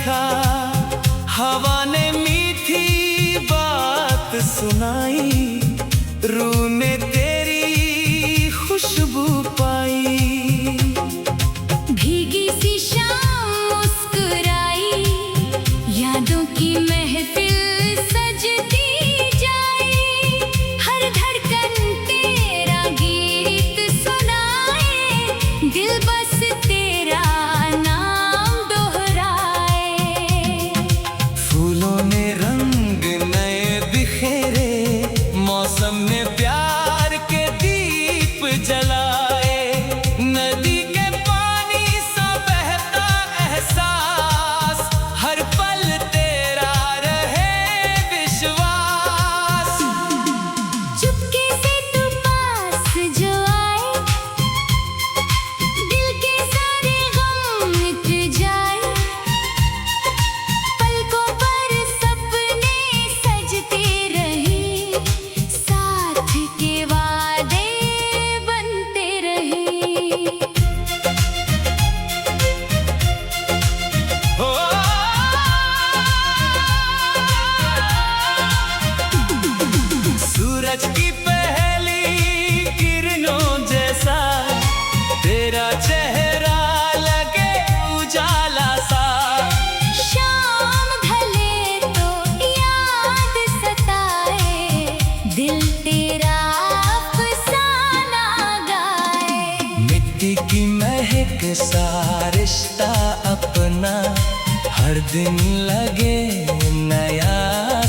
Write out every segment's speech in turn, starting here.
था, हवा ने मीठी बात सुनाई, रूह ने तेरी खुशबू पाई। भीगी सी शाम मुस्कुराई, यादों की महफिल सजती जाए, हर धड़कन तेरा गीत सुनाए, दिल बस तेरा नाम दोहराए। फूलों ने रंग नए बिखेरे, मौसम ने प्यार के दीप जलाए, नदी के पानी सा बहता एहसास, हर पल तेरा रहे विश्वास। चुपके से तू पास जो आए, दिल के सारे गम मिट जाए, पलकों पर सपने सजते रहे, साथ के वादे बनते रहे। हो सूरज की पहली किरणों जैसा, तेरा चेहरा लगे उजाला सा। शाम ढले तो याद सताए, दिल तेरा अफसाना गाए। मिट्टी की महक सा रिश्ता अपना, हर दिन लगे नया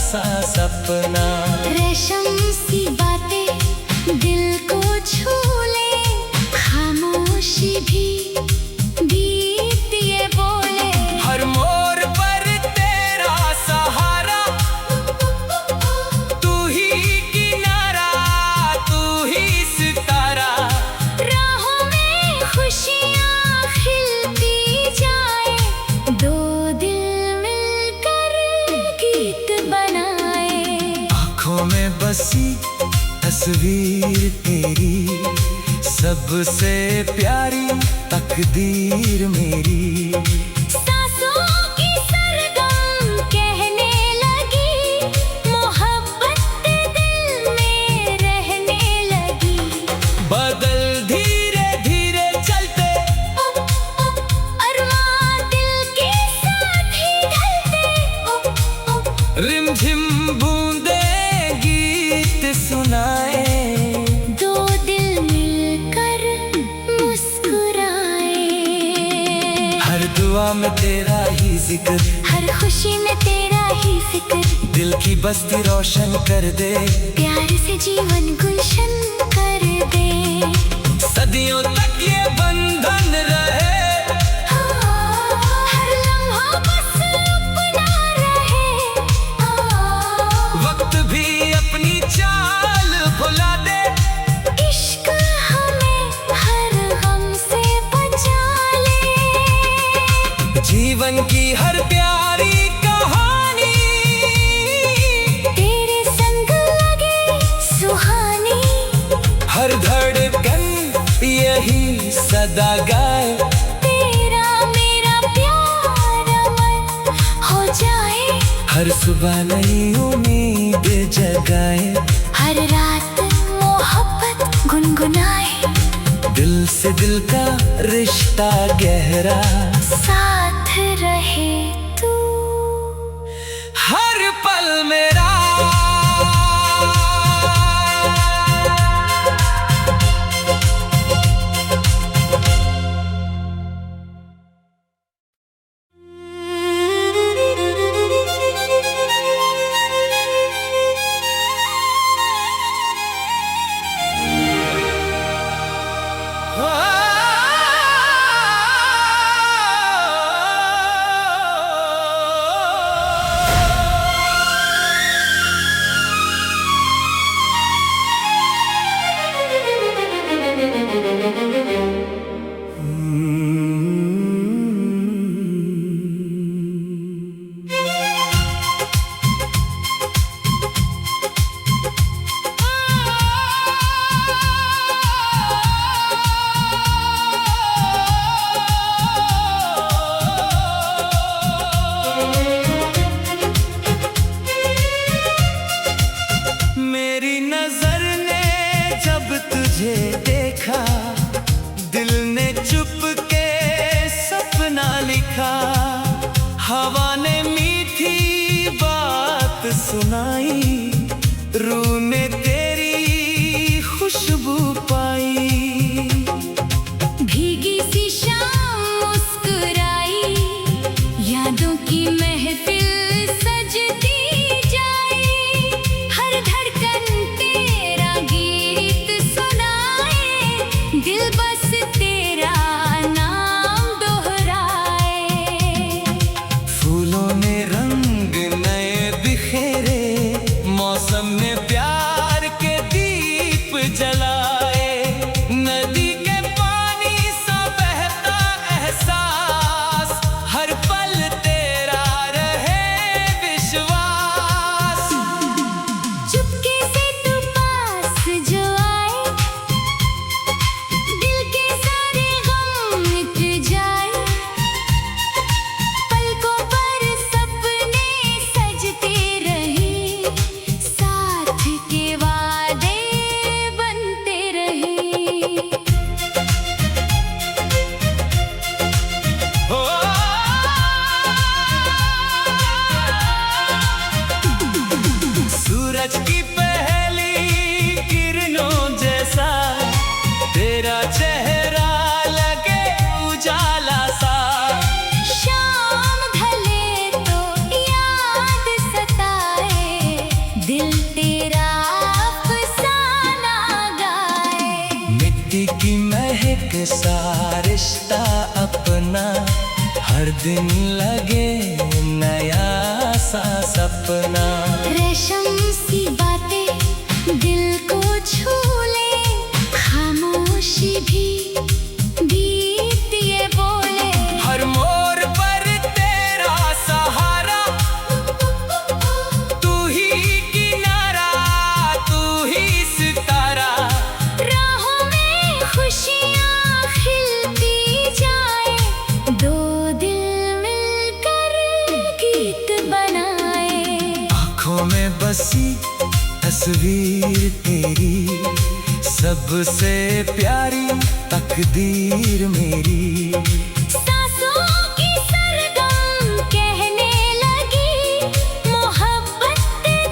सा सपना। रेशम सी बातें दिल को छू ले, खामोशी भी गीत ये बोले। हर मोड़ पर तेरा सहारा, तू ही किनारा, तू ही सितारा। राहों में खुशियाँ खिलती जाए, दो दिल मिलकर गीत बनाए। आँखों में बसी तस्वीर तेरी, सबसे प्यारी तकदीर मेरी। सांसों की सरगम कहने लगी, मोहब्बत दिल में रहने लगी। बदल धीरे धीरे चलते, अरमां दिल के साथ ही ढलते, रिमझिम बूंदे गीत सुनाए। दो दिल मिलकर मुस्कुराए। हर दुआ में तेरा ही जिक्र, हर खुशी में तेरा ही फिक्र, दिल की बस्ती रोशन कर दे, प्यार से जीवन गुलशन कर दे। सदियों तक ये बंधन रहे, हर लम्हा बस अपना रहे, वक्त भी अपनी चाल भुला दे। इश्क हमें हर गम से बचा ले। जीवन की हर प्यारी कहानी तेरे संग लगे सुहानी, हर धड़कन यही सदा गाए। तेरा मेरा प्यार अमर हो जाए, हर सुबह नई उम्मीद जगाए, हर रात मोहब्बत गुनगुनाए। दिल से दिल का रिश्ता गहरा, साथ रहे तू हर पल मेरा। सुनाई, रूह में तेरी खुशबू पाई। भीगी सी शाम मुस्कुराई, यादों की महफिल सजती जाए। हर धड़कन तेरा गीत सुनाए, दिल बस तेरा नाम दोहराए। फूलों ने रंग नए बिखेरे, मौसम ने प्यार के दीप जलाए। नदी के पानी सा बहता एहसास, हर पल तेरा रहे विश्वास। चुपके से तू पास जो आए, दिल के सारे गम मिट जाए। पलकों पर सपने सजते रहे, साथ के वादे बनते रहे। हो सूरज की पहली किरणों जैसा, तेरा चेहरा लगे उजाला सा। शाम ढले तो याद सताए, दिल तेरा अफसाना गाए। मिट्टी की महक सा रिश्ता अपना, हर दिन लगे नया सा सपना। रेशम सी बातें दिल को छू ले, खामोशी भी गीत ये बोले। हर मोड़ पर तेरा सहारा, तू ही किनारा, तू ही सितारा। राहों में खुशियाँ खिलती जाए, दो दिल मिलकर गीत बनाए। आँखों में बसी तस्वीर तेरी, सबसे प्यारी तकदीर मेरी। सांसों की सरगम कहने लगी, मोहब्बत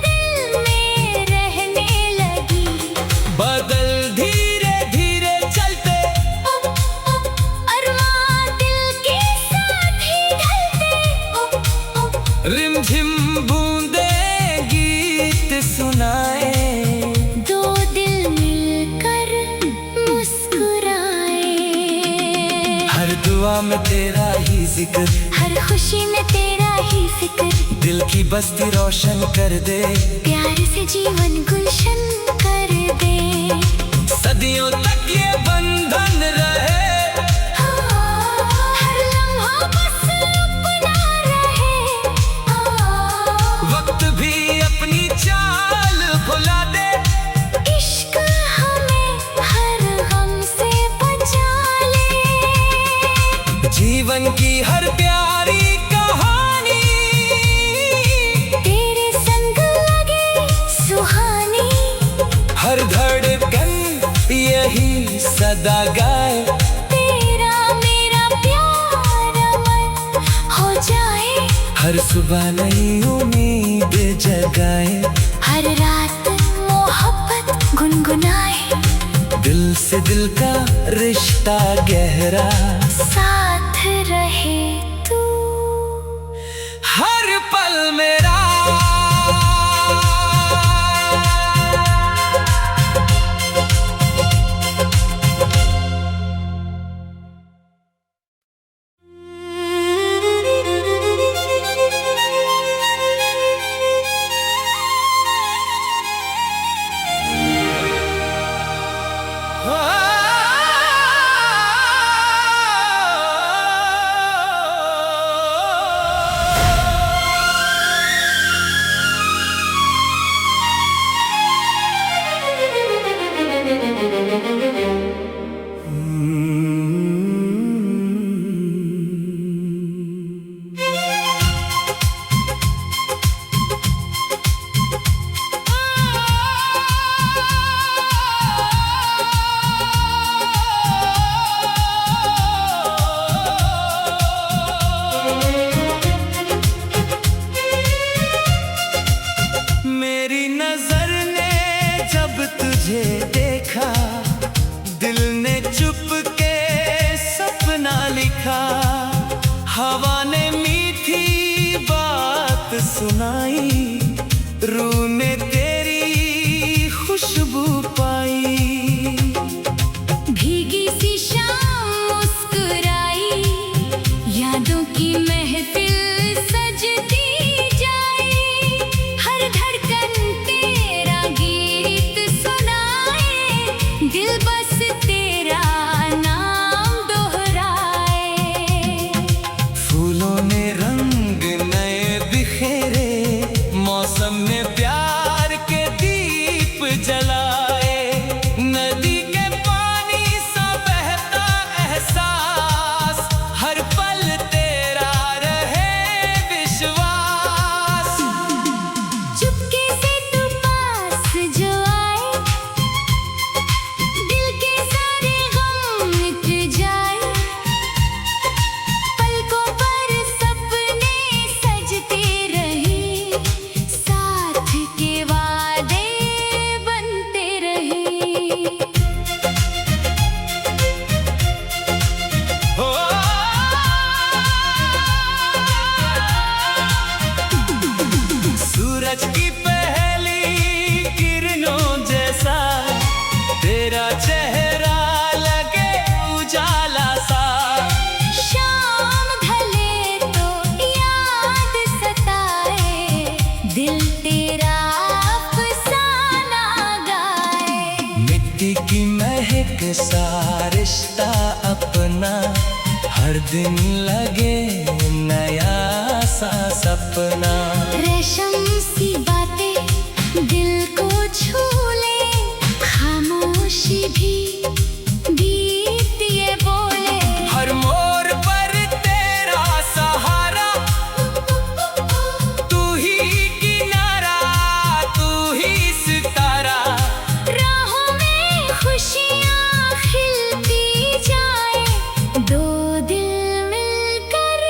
दिल में रहने लगी। बदल धीरे धीरे चलते, अरमां दिल के साथ ही ढलते। रिमझिम बूंदे गीत सुनाए। दो दिल मिलकर मुस्कुराए। हर दुआ में तेरा ही जिक्र, हर खुशी में तेरा ही फिक्र। दिल की बस्ती रोशन कर दे, प्यार से जीवन गुलशन कर दे। सदियों तक ये बंधन रहे। हर लम्हा बस अपना रहे। वक्त भी अपनी चाल भुला दे, इश्क हमें हर गम से बचा ले। जीवन की हर प्यारी कहानी तेरे संग लगे सुहानी। हर धड़कन यही सदा गाए। तेरा मेरा प्यार अमर हो जाए, हर सुबह नई उम्मीद जगाए। हर रात मोहब्बत गुनगुनाए। दिल से दिल का रिश्ता गहरा, साथ रहे तू हर पल मेरा। सुनाई, रूह में तेरी खुशबू पाई। भीगी सी शाम मुस्कुराई, यादों की महफिल सजती जाए। हर धड़कन तेरा गीत सुनाए, दिल बस तेरा नाम दोहराए। फूलों ने रंग नए बिखेरे, मौसम ने प्यार के दीप जलाए। नदी के पानी सा बहता एहसास, हर पल तेरा रहे विश्वास। चुपके से तू पास जो आए, दिल के सारे गम मिट जाए। पलकों पर सपने सजते रहे, साथ के वादे बनते रहे। हो सूरज की पहली किरणों जैसा, तेरा चेहरा लगे उजाला सा। शाम ढले तो याद सताए, दिल तेरा अफसाना गाए। मिट्टी की महक सा रिश्ता अपना, हर दिन लगे नया सा सपना। रेशम सी बातें दिल को छू ले, खामोशी भी गीत ये बोले। हर मोड़ पर तेरा सहारा, तू ही किनारा, तू ही सितारा। राहों में खुशियाँ खिलती जाए, दो दिल मिलकर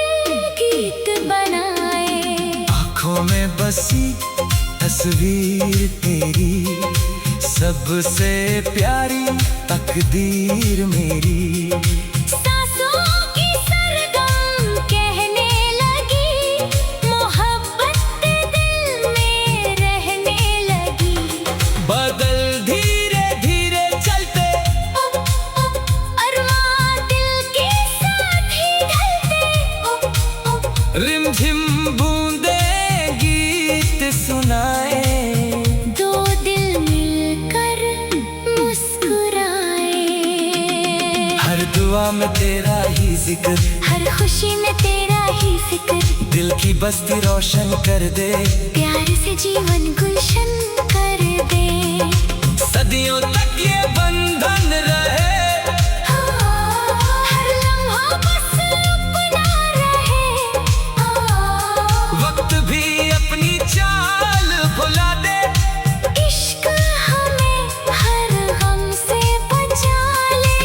गीत बनाए। आँखों में बसी तस्वीर तेरी, सबसे प्यारी तकदीर मेरी। सांसों की सरगम कहने लगी, मोहब्बत दिल में रहने लगी। बदल धीरे धीरे चलते, अरमां दिल के साथ ही ढलते। रिमझिम बूंदे गीत सुनाए। दो दिल मिलकर मुस्कुराए। हर दुआ में तेरा ही जिक्र, हर खुशी में तेरा ही फिक्र। दिल की बस्ती रोशन कर दे, प्यार से जीवन गुलशन कर दे। सदियों तक ये बंधन रहे। हर लम्हा बस अपना रहे। वक्त भी अपनी चाल भुला दे, इश्क हमें हर गम से बचा ले।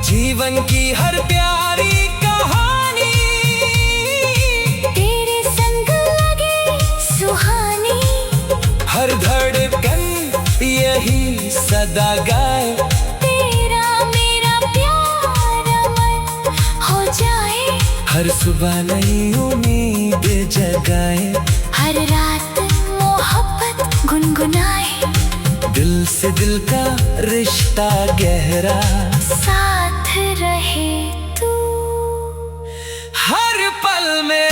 जीवन की हर प्यारी कहानी तेरे संग लगे सुहानी। हर धड़कन यही सदा गाए। तेरा मेरा प्यार अमर हो जाए, हर सुबह नई उम्मीद जगाए। हर रात मोहब्बत गुनगुनाए। दिल से दिल का रिश्ता गहरा, साथ रहे तू हर पल में